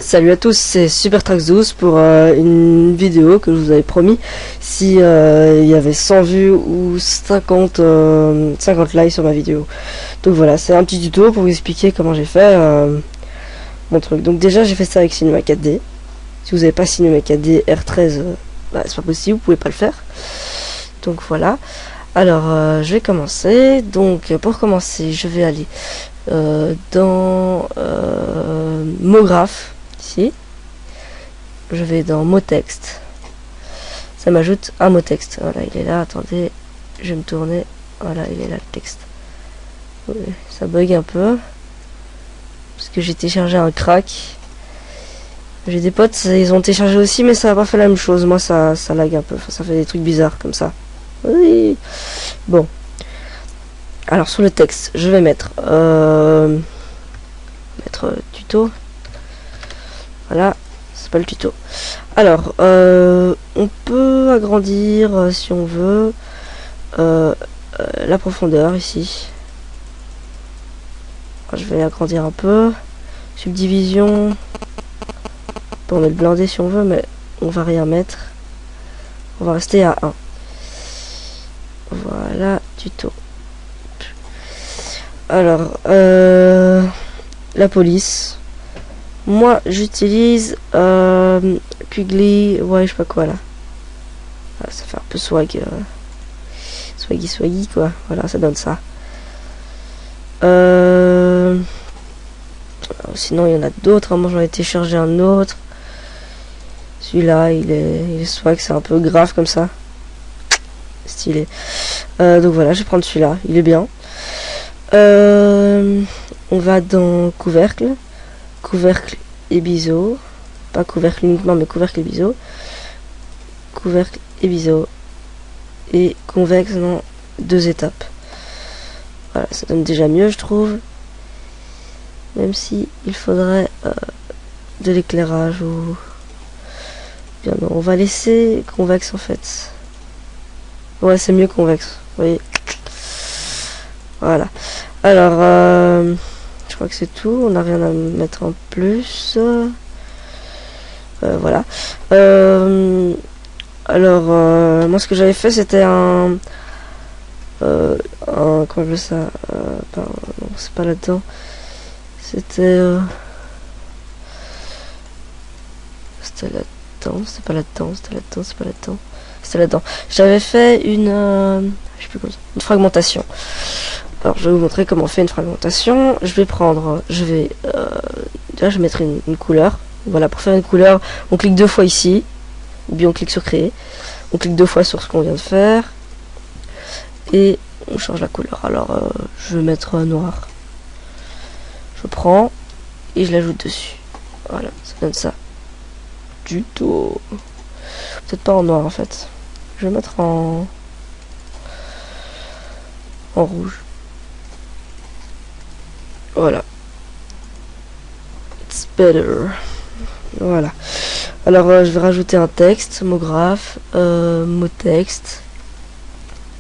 Salut à tous, c'est SuperTrax12 pour une vidéo que je vous avais promis si il y avait 100 vues ou 50 likes sur ma vidéo. Donc voilà, c'est un petit tuto pour vous expliquer comment j'ai fait mon truc. Donc déjà j'ai fait ça avec Cinema 4D. Si vous n'avez pas Cinema 4D R13, c'est pas possible, vous pouvez pas le faire. Donc voilà. Alors je vais commencer. Donc pour commencer, je vais aller dans Mograph. Ici, je vais dans mot texte. Ça m'ajoute un mot texte. Voilà, il est là. Attendez, je vais me tourner. Voilà, il est là le texte. Oui, ça bug un peu parce que j'ai téléchargé un crack. J'ai des potes, ils ont téléchargé aussi, mais ça n'a pas fait la même chose. Moi, ça lag un peu. Enfin, ça fait des trucs bizarres comme ça. Oui. Bon. Alors sur le texte, je vais mettre tuto. Voilà, c'est pas le tuto. Alors, on peut agrandir si on veut la profondeur ici. Je vais agrandir un peu. Subdivision. On peut mettre blindé si on veut, mais on va rien mettre. On va rester à 1. Voilà, tuto. Alors, la police. Moi, j'utilise Quigley, ouais, je sais pas quoi là. Ah, ça fait un peu swaggy quoi. Voilà, ça donne ça. Sinon, il y en a d'autres. Moi, j'en ai téléchargé un autre. Celui-là, il est swag, c'est un peu grave comme ça. Stylé. Donc voilà, je vais prendre celui-là. Il est bien. On va dans couvercle. Couvercle et biseau. Pas couvercle uniquement, mais couvercle et biseau. Couvercle et biseau. Et convexe dans 2 étapes. Voilà, ça donne déjà mieux, je trouve. Même si il faudrait de l'éclairage ou... Bien non, on va laisser convexe en fait. Ouais, c'est mieux convexe. Vous voyez. Voilà. Alors, je crois que c'est tout. On n'a rien à mettre en plus. Voilà. Alors, moi, ce que j'avais fait, c'était comment on appelle ça non, c'est pas là-dedans. C'était là-dedans. C'est pas là-dedans. C'était là-dedans. C'est pas là-dedans. C'était là-dedans. J'avais fait une je sais plus comment ça, une fragmentation. Alors, je vais vous montrer comment on fait une fragmentation. Je vais déjà, je vais mettre une couleur. Voilà, pour faire une couleur, on clique 2 fois ici, ou bien on clique sur créer. On clique 2 fois sur ce qu'on vient de faire, et on change la couleur. Alors, je vais mettre noir. Je prends, et je l'ajoute dessus. Voilà, ça donne ça. Tuto. Peut-être pas en noir, en fait. Je vais mettre en rouge. Voilà. It's better. Voilà. Alors je vais rajouter un texte, mot-graphe, mot texte.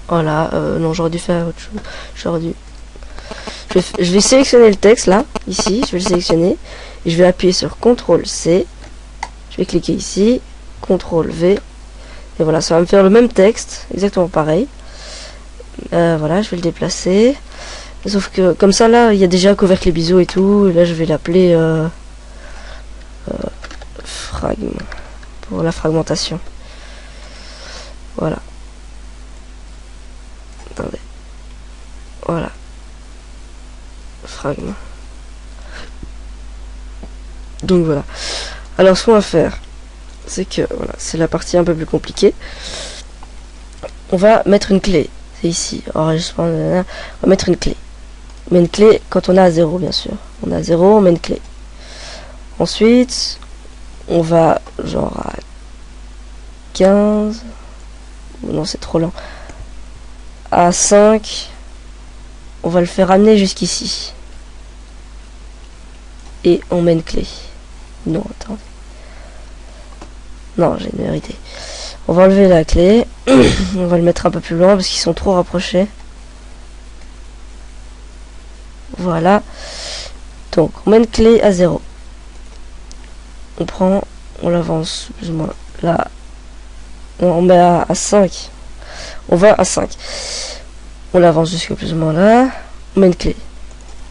Voilà. Non, j'aurais dû faire autre chose. Je vais sélectionner le texte là, ici. Je vais le sélectionner et je vais appuyer sur CTRL C. Je vais cliquer ici, CTRL V. Et voilà, ça va me faire le même texte, exactement pareil. Voilà, je vais le déplacer. Sauf que comme ça là, il y a déjà couvercle les biseaux et tout. Et là, je vais l'appeler fragment pour la fragmentation. Voilà. Attendez. Voilà. Fragment. Donc voilà. Alors ce qu'on va faire, c'est que voilà, c'est la partie un peu plus compliquée. On va mettre une clé. C'est ici. Enregistrement. On va mettre une clé. On met une clé quand on a 0, bien sûr. On a 0, on met une clé. Ensuite, on va genre à 15. Non, c'est trop lent. À 5. On va le faire amener jusqu'ici. Et on met une clé. Non, attendez. Non, j'ai une meilleure idée. On va enlever la clé. On va le mettre un peu plus loin parce qu'ils sont trop rapprochés. Voilà. Donc, on met une clé à 0. on prend, on l'avance plus ou moins là. Non, on met à 5. On va à 5. On l'avance jusqu'à plus ou moins là. On met une clé.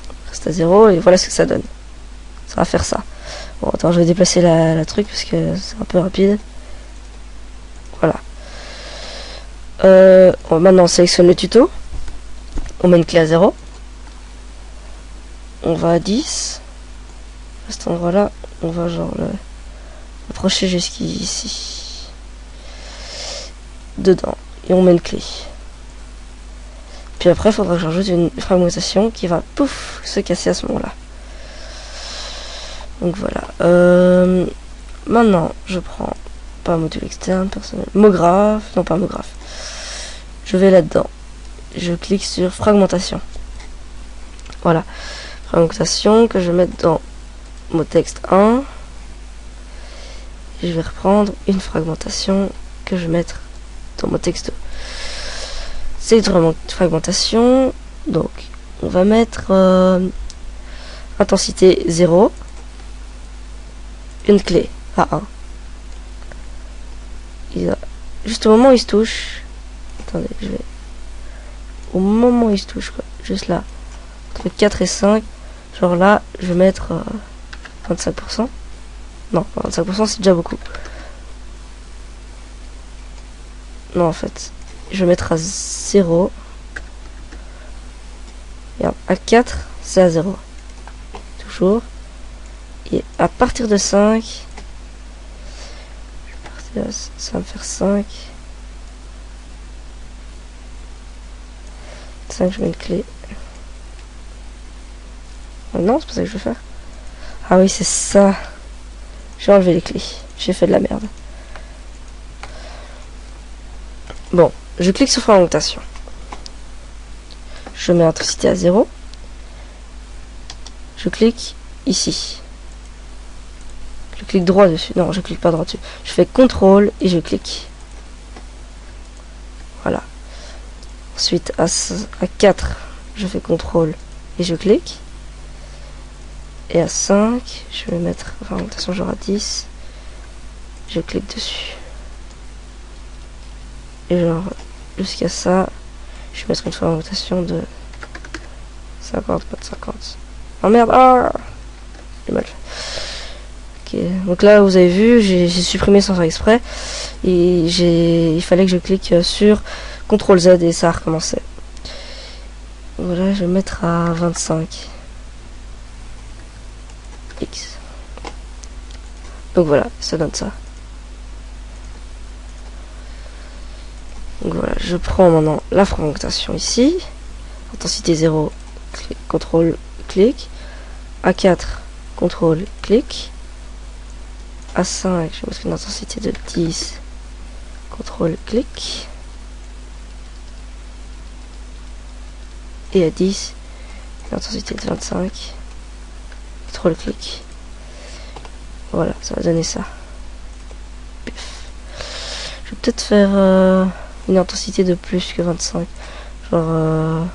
On reste à 0 et voilà ce que ça donne. Ça va faire ça. Bon, attends, je vais déplacer la truc parce que c'est un peu rapide. Voilà. Maintenant, on sélectionne le tuto. On met une clé à 0. On va à 10. À cet endroit-là, on va genre le approcher jusqu'ici. Dedans. Et on met une clé. Puis après, il faudra que j'ajoute une fragmentation qui va, pouf, se casser à ce moment-là. Donc voilà. Maintenant, je prends pas module externe, personnel, MoGraph, non pas MoGraph. Je vais là-dedans. Je clique sur fragmentation. Voilà. Fragmentation que je vais mettre dans mon texte 1. Et je vais reprendre une fragmentation que je vais mettre dans mon texte 2. C'est vraiment une fragmentation. Donc, on va mettre intensité 0. Une clé à 1. Juste au moment où il se touche. Attendez, je vais. Au moment où il se touche, quoi. Juste là. Entre 4 et 5. Genre là, je vais mettre 25%. Non, 25% c'est déjà beaucoup. Non, en fait. Je vais mettre à 0. Et à 4, c'est à 0. Toujours. Et à partir de 5, ça va me faire 5. 5, je mets une clé. Oh non, c'est pas ça que je veux faire. Ah oui, c'est ça. J'ai enlevé les clés. J'ai fait de la merde. Bon, je clique sur fragmentation. Je mets intensité à 0. Je clique ici. Je clique droit dessus. Non, je clique pas droit dessus. Je fais CTRL et je clique. Voilà. Ensuite, à 4, je fais CTRL et je clique. Et à 5, je vais mettre fragmentation genre à 10. Je clique dessus. Et genre, jusqu'à ça, je vais mettre une fragmentation de 50, pas de 50. Oh merde, ah, j'ai mal fait. Ok, donc là, vous avez vu, j'ai supprimé sans faire exprès. Et il fallait que je clique sur CTRL Z et ça a recommencé. Voilà, je vais mettre à 25. X. Donc voilà, ça donne ça. Donc voilà, je prends maintenant la fragmentation ici. Intensité 0, CTRL, clic. À 4, CTRL, clic. À 5, je vais mettre une intensité de 10, CTRL, clic. Et à 10, une intensité de 25, CTRL, clic. Voilà, ça va donner ça. Je vais peut-être faire une intensité de plus que 25. Genre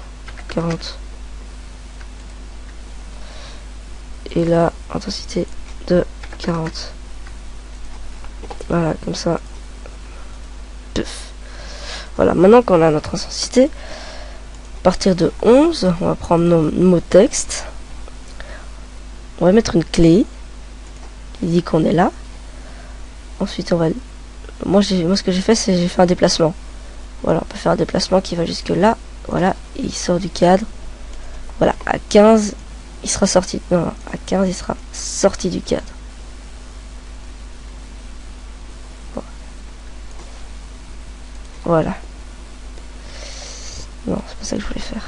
40. Et là, intensité de 40. Voilà, comme ça. Puf. Voilà, maintenant qu'on a notre intensité, à partir de 11, on va prendre nos mots texte. On va mettre une clé qui dit qu'on est là. Ensuite, on va... Moi, ce que j'ai fait, c'est j'ai fait un déplacement. Voilà, on peut faire un déplacement qui va jusque là. Voilà, et il sort du cadre. Voilà, à 15, il sera sorti. Non, à 15, il sera sorti du cadre. Voilà. Non, c'est pas ça que je voulais faire.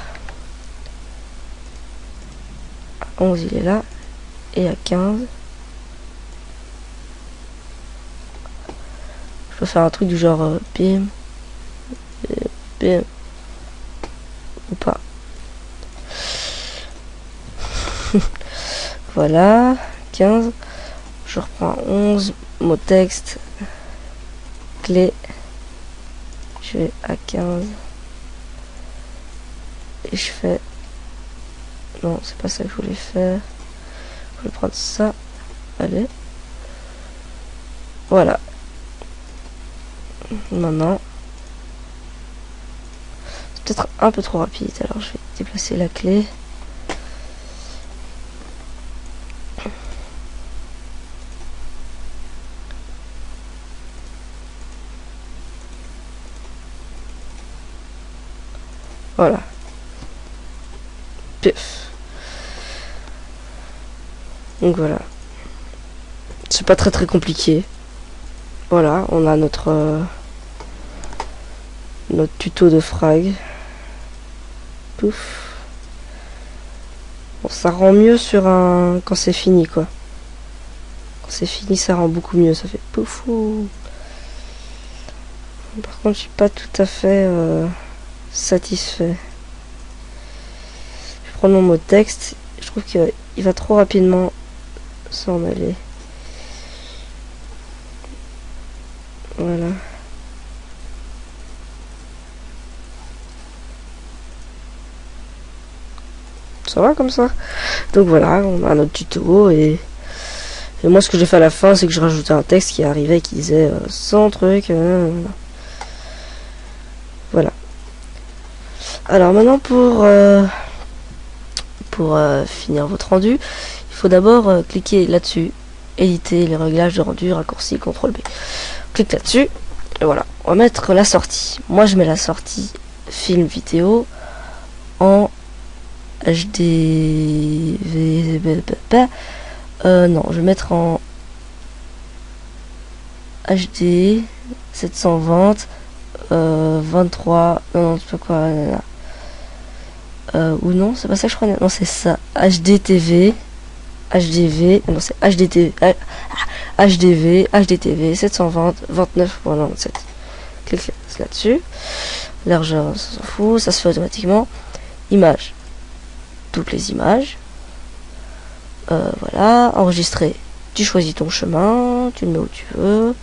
À 11, il est là. Et à 15... Je peux faire un truc du genre bim. Bim. Ou pas. Voilà. 15. Je reprends 11. Mot texte. Clé. Je vais à 15. Et je fais... Non, c'est pas ça que je voulais faire. Je vais prendre ça. Allez. Voilà. Maintenant, c'est peut-être un peu trop rapide, alors je vais déplacer la clé. Voilà. Pif. Donc voilà. C'est pas très compliqué. Voilà, on a notre tuto de frag. Pouf. Bon, ça rend mieux sur un quand c'est fini quoi. Quand c'est fini, ça rend beaucoup mieux. Ça fait pouf. Par contre, je suis pas tout à fait satisfait. Je vais prendre mon mot de texte. Je trouve qu'il va trop rapidement s'en aller. Voilà. Ça va comme ça. Donc voilà, on a notre tuto et moi ce que j'ai fait à la fin, c'est que je rajoutais un texte qui arrivait qui disait sans truc. Voilà. Alors maintenant pour finir votre rendu, il faut d'abord cliquer là-dessus, éditer les réglages de rendu, raccourci, CTRL B. Clique là-dessus, et voilà. On va mettre la sortie. Moi je mets la sortie film vidéo en HD. Non, je vais mettre en HD 720 23 non, c'est pas quoi ou non, c'est pas ça que je crois. Non, c'est ça, HDTV non, c'est HDTV 720 29.97. Clique là-dessus. Largeur, ça s'en fout, ça se fait automatiquement. Image, toutes les images. Voilà, enregistrer. Tu choisis ton chemin, tu le mets où tu veux.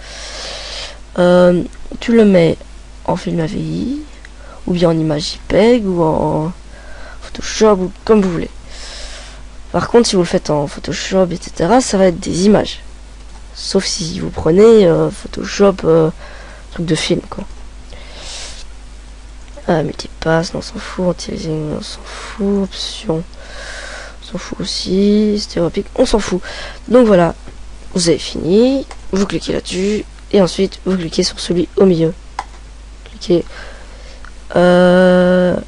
Tu le mets en film AVI, ou bien en image JPEG, ou en Photoshop, ou comme vous voulez. Par contre, si vous le faites en Photoshop, etc., ça va être des images. Sauf si vous prenez Photoshop, truc de film, quoi. Multipass, non, on s'en fout. Anti-aliasing, on s'en fout. Option, on s'en fout aussi. Stéréopique, on s'en fout. Donc voilà, vous avez fini. Vous cliquez là-dessus. Et ensuite, vous cliquez sur celui au milieu. Cliquez. Non,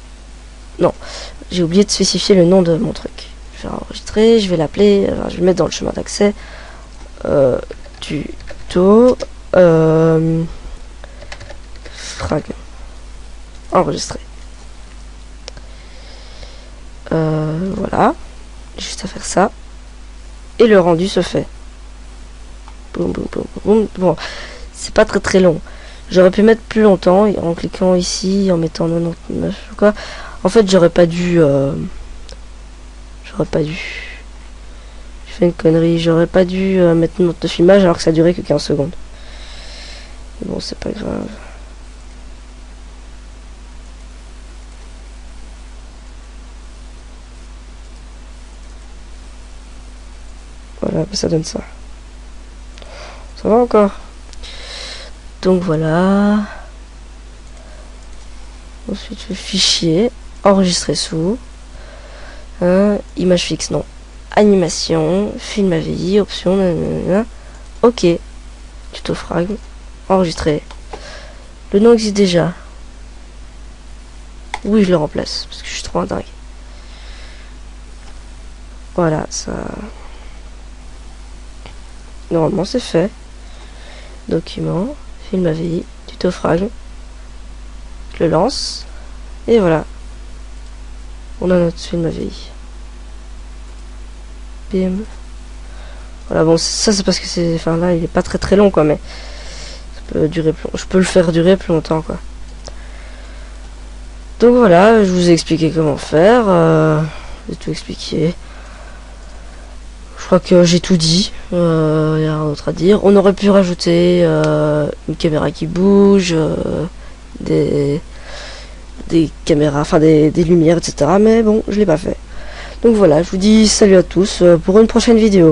j'ai oublié de spécifier le nom de mon truc. Je vais enregistrer, je vais l'appeler, je vais le mettre dans le chemin d'accès. Tuto. Frag. Enregistrer. Voilà. Juste à faire ça. Et le rendu se fait. Boum, boum, boum, boum. Bon, c'est pas très long. J'aurais pu mettre plus longtemps en cliquant ici, en mettant 99 ou quoi. En fait, j'aurais pas dû. J'aurais pas dû. J'ai fait une connerie. J'aurais pas dû mettre notre filmage alors que ça durait que 15 secondes. Mais bon, c'est pas grave. Voilà, ça donne ça. Ça va encore. Donc voilà. Ensuite, le fichier. Enregistrer sous. Image fixe, non. Animation. Film AVI. Option. Nanana. Ok. Tuto frag. Enregistrer. Le nom existe déjà. Oui, je le remplace. Parce que je suis trop un dingue. Voilà, ça. Normalement, c'est fait. Document. Film AVI. Tuto frag. Je le lance. Et voilà. On a notre film AVI. Bim. Voilà, bon, ça c'est parce que c'est. Enfin là, il est pas très long quoi, mais. Ça peut durer plus. Je peux le faire durer plus longtemps quoi. Donc voilà, je vous ai expliqué comment faire. J'ai tout expliqué. Je crois que j'ai tout dit. Il y a rien d'autre à dire. On aurait pu rajouter une caméra qui bouge, des caméras, enfin des lumières, etc. Mais bon, je l'ai pas fait. Donc voilà, je vous dis salut à tous pour une prochaine vidéo.